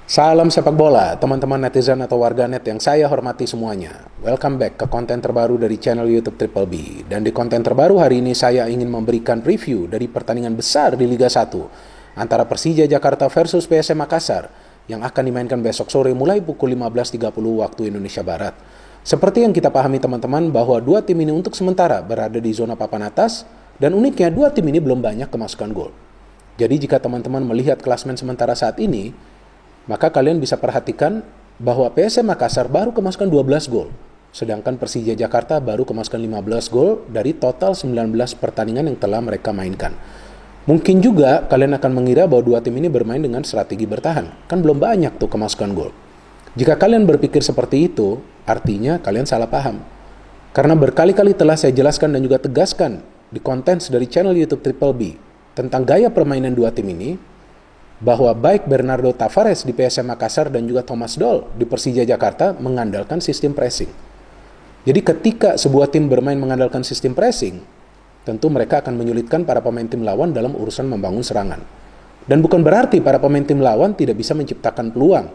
Salam sepak bola, teman-teman netizen atau warganet yang saya hormati semuanya. Welcome back ke konten terbaru dari channel YouTube Triple B. Dan di konten terbaru hari ini saya ingin memberikan review dari pertandingan besar di Liga 1 antara Persija Jakarta versus PSM Makassar yang akan dimainkan besok sore mulai pukul 15.30 waktu Indonesia Barat. Seperti yang kita pahami teman-teman bahwa dua tim ini untuk sementara berada di zona papan atas dan uniknya dua tim ini belum banyak kemasukan gol. Jadi jika teman-teman melihat klasmen sementara saat ini, maka kalian bisa perhatikan bahwa PSM Makassar baru kemasukan 12 gol, sedangkan Persija Jakarta baru kemasukan 15 gol dari total 19 pertandingan yang telah mereka mainkan. Mungkin juga kalian akan mengira bahwa dua tim ini bermain dengan strategi bertahan, kan belum banyak tuh kemasukan gol. Jika kalian berpikir seperti itu, artinya kalian salah paham. Karena berkali-kali telah saya jelaskan dan juga tegaskan di konten dari channel YouTube Triple B tentang gaya permainan dua tim ini, bahwa baik Bernardo Tavares di PSM Makassar dan juga Thomas Doll di Persija Jakarta mengandalkan sistem pressing. Jadi ketika sebuah tim bermain mengandalkan sistem pressing, tentu mereka akan menyulitkan para pemain tim lawan dalam urusan membangun serangan. Dan bukan berarti para pemain tim lawan tidak bisa menciptakan peluang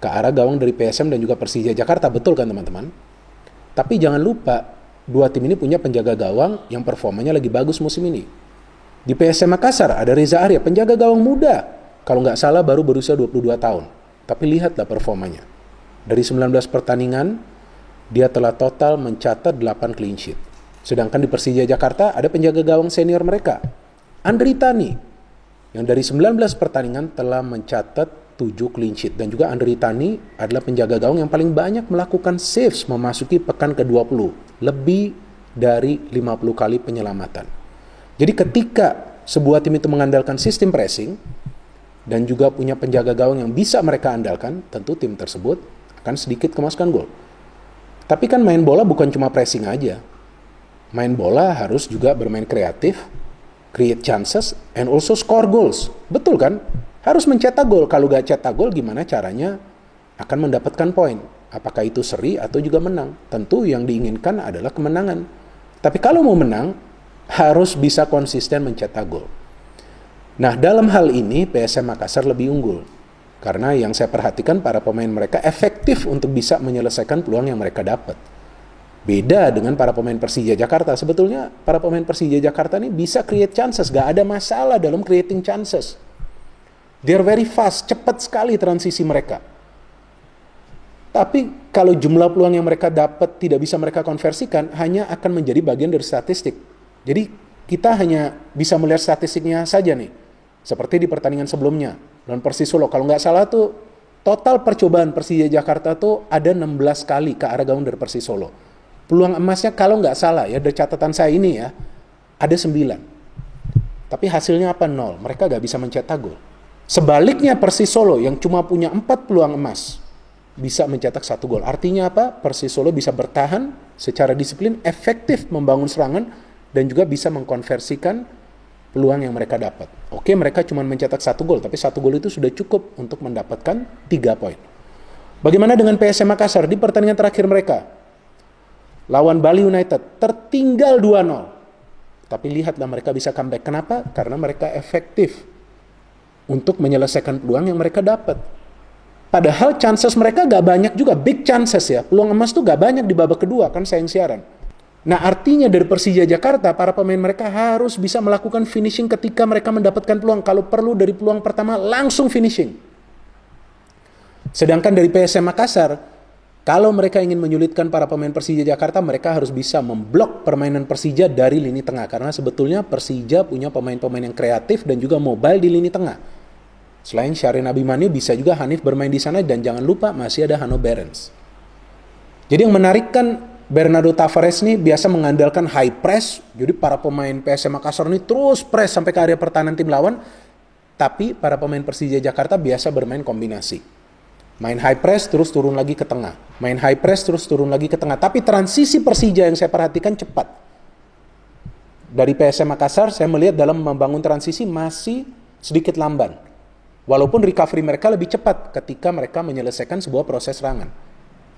ke arah gawang dari PSM dan juga Persija Jakarta, betul kan teman-teman? Tapi jangan lupa, dua tim ini punya penjaga gawang yang performanya lagi bagus musim ini. Di PSM Makassar ada Reza Arya, penjaga gawang muda. Kalau nggak salah baru berusia 22 tahun. Tapi lihatlah performanya. Dari 19 pertandingan, dia telah total mencatat 8 clean sheet. Sedangkan di Persija Jakarta ada penjaga gawang senior mereka, Andri Tani, yang dari 19 pertandingan telah mencatat 7 clean sheet. Dan juga Andri Tani adalah penjaga gawang yang paling banyak melakukan saves memasuki pekan ke-20. Lebih dari 50 kali penyelamatan. Jadi ketika sebuah tim itu mengandalkan sistem pressing, dan juga punya penjaga gawang yang bisa mereka andalkan, tentu tim tersebut akan sedikit kemasukan gol. Tapi kan main bola bukan cuma pressing aja. Main bola harus juga bermain kreatif, create chances, and also score goals. Betul kan? Harus mencetak gol. Kalau gak cetak gol, gimana caranya akan mendapatkan poin? Apakah itu seri atau juga menang? Tentu yang diinginkan adalah kemenangan. Tapi kalau mau menang, harus bisa konsisten mencetak gol. Nah, dalam hal ini PSM Makassar lebih unggul. Karena yang saya perhatikan para pemain mereka efektif untuk bisa menyelesaikan peluang yang mereka dapat. Beda dengan para pemain Persija Jakarta. Sebetulnya para pemain Persija Jakarta ini bisa create chances. Gak ada masalah dalam creating chances. They're very fast, cepat sekali transisi mereka. Tapi kalau jumlah peluang yang mereka dapat tidak bisa mereka konversikan, hanya akan menjadi bagian dari statistik. Jadi kita hanya bisa melihat statistiknya saja nih. Seperti di pertandingan sebelumnya, lawan Persisolo. Kalau nggak salah tuh, total percobaan Persija Jakarta tuh ada 16 kali ke arah gawang dari Persisolo. Peluang emasnya kalau nggak salah ya, dari catatan saya ini ya, ada 9. Tapi hasilnya apa? 0. Mereka nggak bisa mencetak gol. Sebaliknya Persisolo yang cuma punya 4 peluang emas, bisa mencetak 1 gol. Artinya apa? Persisolo bisa bertahan secara disiplin, efektif membangun serangan, dan juga bisa mengkonversikan peluang yang mereka dapat. Oke, mereka cuma mencetak 1 gol, tapi 1 gol itu sudah cukup untuk mendapatkan 3 poin. Bagaimana dengan PSM Makassar di pertandingan terakhir mereka? Lawan Bali United, tertinggal 2-0. Tapi lihatlah mereka bisa comeback. Kenapa? Karena mereka efektif untuk menyelesaikan peluang yang mereka dapat. Padahal chances mereka gak banyak juga, big chances ya. Peluang emas tuh gak banyak di babak kedua, kan sayang siaran. Nah, artinya dari Persija Jakarta, para pemain mereka harus bisa melakukan finishing ketika mereka mendapatkan peluang. Kalau perlu dari peluang pertama, langsung finishing. Sedangkan dari PSM Makassar, kalau mereka ingin menyulitkan para pemain Persija Jakarta, mereka harus bisa memblok permainan Persija dari lini tengah. Karena sebetulnya Persija punya pemain-pemain yang kreatif dan juga mobile di lini tengah. Selain Syahrin Abimanyu, bisa juga Hanif bermain di sana. Dan jangan lupa masih ada Hanno Berens. Jadi yang menarik kan, Bernardo Tavares nih biasa mengandalkan high press. Jadi para pemain PSM Makassar ini terus press sampai ke area pertahanan tim lawan. Tapi para pemain Persija Jakarta biasa bermain kombinasi. Main high press terus turun lagi ke tengah. Main high press terus turun lagi ke tengah. Tapi transisi Persija yang saya perhatikan cepat. Dari PSM Makassar saya melihat dalam membangun transisi masih sedikit lamban. Walaupun recovery mereka lebih cepat ketika mereka menyelesaikan sebuah proses serangan.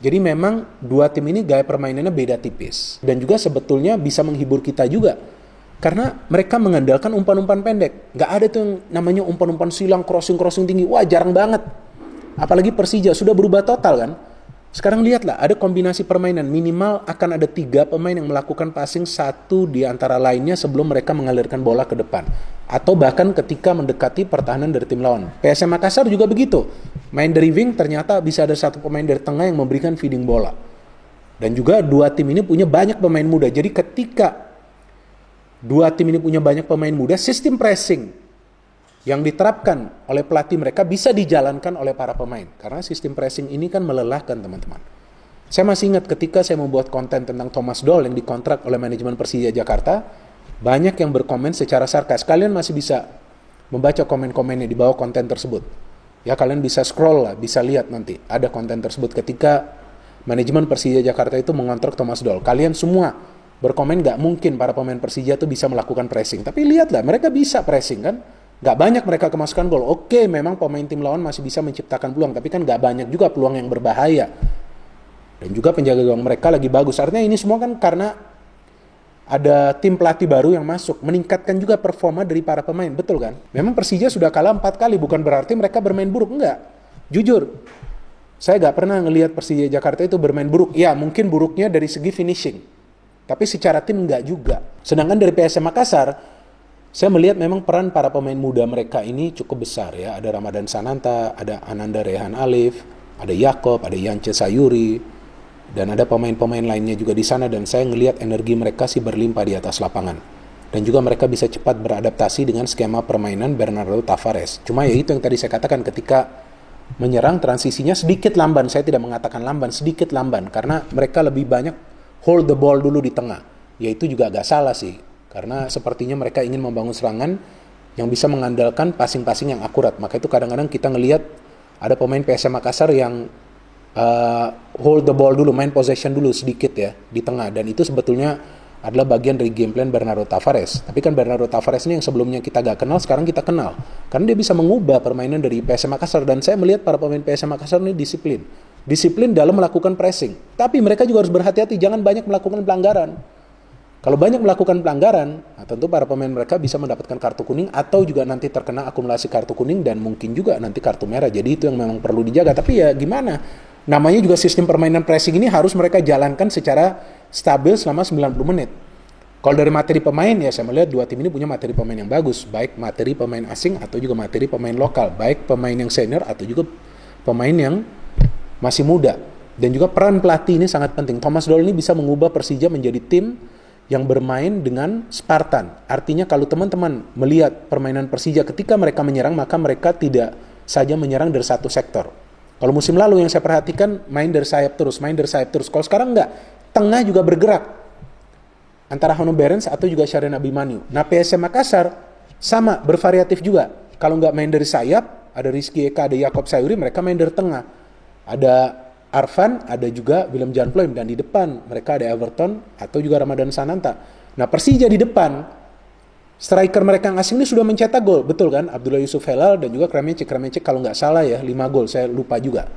Jadi memang dua tim ini gaya permainannya beda tipis. Dan juga sebetulnya bisa menghibur kita juga. Karena mereka mengandalkan umpan-umpan pendek. Gak ada tuh yang namanya umpan-umpan silang, crossing tinggi. Wah, jarang banget. Apalagi Persija sudah berubah total kan. Sekarang lihatlah, ada kombinasi permainan. Minimal akan ada 3 pemain yang melakukan passing, satu di antara lainnya sebelum mereka mengalirkan bola ke depan. Atau bahkan ketika mendekati pertahanan dari tim lawan. PSM Makassar juga begitu. Main dari wing, ternyata bisa ada satu pemain dari tengah yang memberikan feeding bola. Dan juga dua tim ini punya banyak pemain muda. Jadi ketika dua tim ini punya banyak pemain muda, sistem pressing yang diterapkan oleh pelatih mereka bisa dijalankan oleh para pemain. Karena sistem pressing ini kan melelahkan teman-teman. Saya masih ingat ketika saya membuat konten tentang Thomas Doll yang dikontrak oleh manajemen Persija Jakarta, banyak yang berkomen secara sarkas. Kalian masih bisa membaca komen-komennya di bawah konten tersebut. Ya kalian bisa scroll lah, bisa lihat nanti. Ada konten tersebut ketika manajemen Persija Jakarta itu mengontrak Thomas Doll. Kalian semua berkomen gak mungkin para pemain Persija itu bisa melakukan pressing. Tapi lihatlah, mereka bisa pressing kan. Gak banyak mereka kemasukan gol. Oke, memang pemain tim lawan masih bisa menciptakan peluang, tapi kan gak banyak juga peluang yang berbahaya. Dan juga penjaga gawang mereka lagi bagus. Artinya ini semua kan karena ada tim pelatih baru yang masuk, meningkatkan juga performa dari para pemain, betul kan? Memang Persija sudah kalah 4 kali, bukan berarti mereka bermain buruk, enggak. Jujur, saya gak pernah ngelihat Persija Jakarta itu bermain buruk. Ya, mungkin buruknya dari segi finishing, tapi secara tim enggak juga. Sedangkan dari PSM Makassar, saya melihat memang peran para pemain muda mereka ini cukup besar ya. Ada Ramadan Sananta, ada Ananda Rehan Alif, ada Yakob, ada Yance Sayuri, dan ada pemain-pemain lainnya juga di sana. Dan saya ngelihat energi mereka sih berlimpah di atas lapangan. Dan juga mereka bisa cepat beradaptasi dengan skema permainan Bernardo Tavares. Cuma ya itu yang tadi saya katakan, ketika menyerang transisinya sedikit lamban. Saya tidak mengatakan lamban, sedikit lamban. Karena mereka lebih banyak hold the ball dulu di tengah. Ya itu juga agak salah sih. Karena sepertinya mereka ingin membangun serangan yang bisa mengandalkan passing-passing yang akurat. Maka itu kadang-kadang kita ngelihat ada pemain PSM Makassar yang hold the ball dulu, main possession dulu sedikit ya di tengah. Dan itu sebetulnya adalah bagian dari game plan Bernardo Tavares. Tapi kan Bernardo Tavares ini yang sebelumnya kita gak kenal, sekarang kita kenal. Karena dia bisa mengubah permainan dari PSM Makassar. Dan saya melihat para pemain PSM Makassar ini disiplin. Disiplin dalam melakukan pressing. Tapi mereka juga harus berhati-hati, jangan banyak melakukan pelanggaran. Kalau banyak melakukan pelanggaran, nah tentu para pemain mereka bisa mendapatkan kartu kuning atau juga nanti terkena akumulasi kartu kuning dan mungkin juga nanti kartu merah. Jadi itu yang memang perlu dijaga. Tapi ya gimana? Namanya juga sistem permainan pressing ini harus mereka jalankan secara stabil selama 90 menit. Kalau dari materi pemain ya saya melihat dua tim ini punya materi pemain yang bagus. Baik materi pemain asing atau juga materi pemain lokal. Baik pemain yang senior atau juga pemain yang masih muda. Dan juga peran pelatih ini sangat penting. Thomas Doll ini bisa mengubah Persija menjadi tim yang bermain dengan Spartan. Artinya kalau teman-teman melihat permainan Persija ketika mereka menyerang, maka mereka tidak saja menyerang dari satu sektor. Kalau musim lalu yang saya perhatikan main dari sayap terus. Kalau sekarang enggak, tengah juga bergerak. Antara Hanno Behrens atau juga Syahrian Abimanyu. Nah PSM Makassar sama, bervariatif juga. Kalau enggak main dari sayap, ada Rizky Eka, ada Yakob Sayuri, mereka main dari tengah. Ada Arfan, ada juga Willem Jan Ploem, dan di depan mereka ada Everton atau juga Ramadan Sananta. Nah Persija di depan, striker mereka yang asing ini sudah mencetak gol, betul kan? Abdullah Yusuf Helal dan juga Kremenchik kalau nggak salah ya 5 gol, saya lupa juga.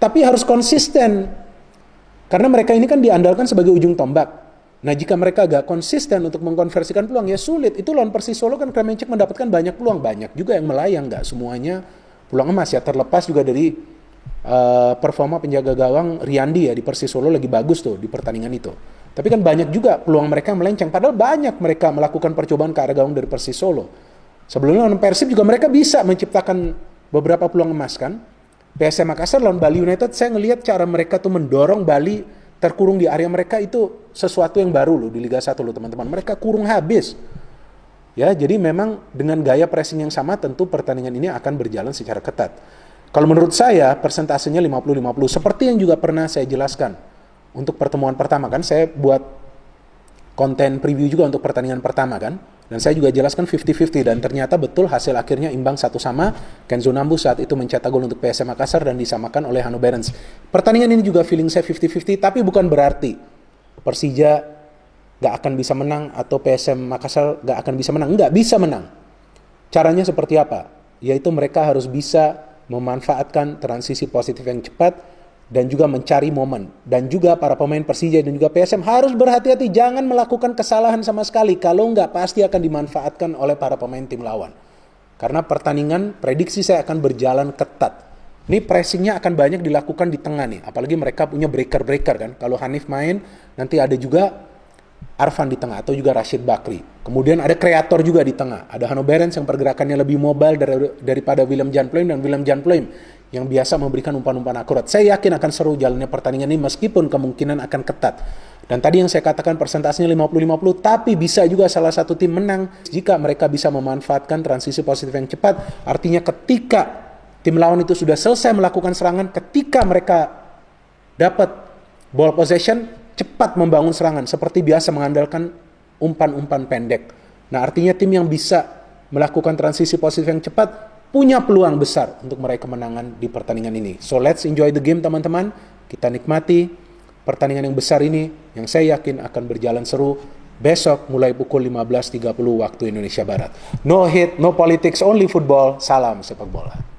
Tapi harus konsisten, karena mereka ini kan diandalkan sebagai ujung tombak. Nah jika mereka agak konsisten untuk mengkonversikan peluang ya sulit. Itu lawan Persis Solo kan Kremenchik mendapatkan banyak peluang, banyak juga yang melayang, nggak semuanya peluang emas ya. Terlepas juga dari performa penjaga gawang Riyandi ya di Persis Solo lagi bagus tuh di pertandingan itu. Tapi kan banyak juga peluang mereka melenceng. Padahal banyak mereka melakukan percobaan ke arah gawang dari Persis Solo. Sebelumnya lawan Persib juga mereka bisa menciptakan beberapa peluang emas kan. PSM Makassar lawan Bali United saya ngelihat cara mereka tuh mendorong Bali terkurung di area mereka itu sesuatu yang baru loh di Liga 1 loh teman-teman. Mereka kurung habis. Ya, jadi memang dengan gaya pressing yang sama tentu pertandingan ini akan berjalan secara ketat. Kalau menurut saya persentasenya 50-50 seperti yang juga pernah saya jelaskan untuk pertemuan pertama kan, saya buat konten preview juga untuk pertandingan pertama kan, dan saya juga jelaskan 50-50 dan ternyata betul hasil akhirnya imbang 1-1. Kenzo Nambu saat itu mencetak gol untuk PSM Makassar dan disamakan oleh Hanno Behrens. Pertandingan ini juga feeling saya 50-50, tapi bukan berarti Persija gak akan bisa menang atau PSM Makassar gak akan bisa menang. Enggak, bisa menang. Caranya seperti apa? Yaitu mereka harus bisa memanfaatkan transisi positif yang cepat dan juga mencari momen. Dan juga para pemain Persija dan juga PSM harus berhati-hati, jangan melakukan kesalahan sama sekali. Kalau enggak pasti akan dimanfaatkan oleh para pemain tim lawan. Karena pertandingan prediksi saya akan berjalan ketat. Ini pressingnya akan banyak dilakukan di tengah nih, apalagi mereka punya breaker-breaker kan. Kalau Hanif main, nanti ada juga Arfan di tengah atau juga Rashid Bakri. Kemudian ada kreator juga di tengah. Ada Hanno Berens yang pergerakannya lebih mobile daripada Willem Jan Pluim, dan Willem Jan Pluim yang biasa memberikan umpan-umpan akurat. Saya yakin akan seru jalannya pertandingan ini meskipun kemungkinan akan ketat. Dan tadi yang saya katakan persentasenya 50-50, tapi bisa juga salah satu tim menang jika mereka bisa memanfaatkan transisi positif yang cepat. Artinya ketika tim lawan itu sudah selesai melakukan serangan, ketika mereka dapat ball possession, cepat membangun serangan seperti biasa mengandalkan umpan-umpan pendek. Nah, artinya tim yang bisa melakukan transisi positif yang cepat punya peluang besar untuk meraih kemenangan di pertandingan ini. So let's enjoy the game teman-teman. Kita nikmati pertandingan yang besar ini yang saya yakin akan berjalan seru besok mulai pukul 15.30 waktu Indonesia Barat. No hit, no politics, only football. Salam sepak bola.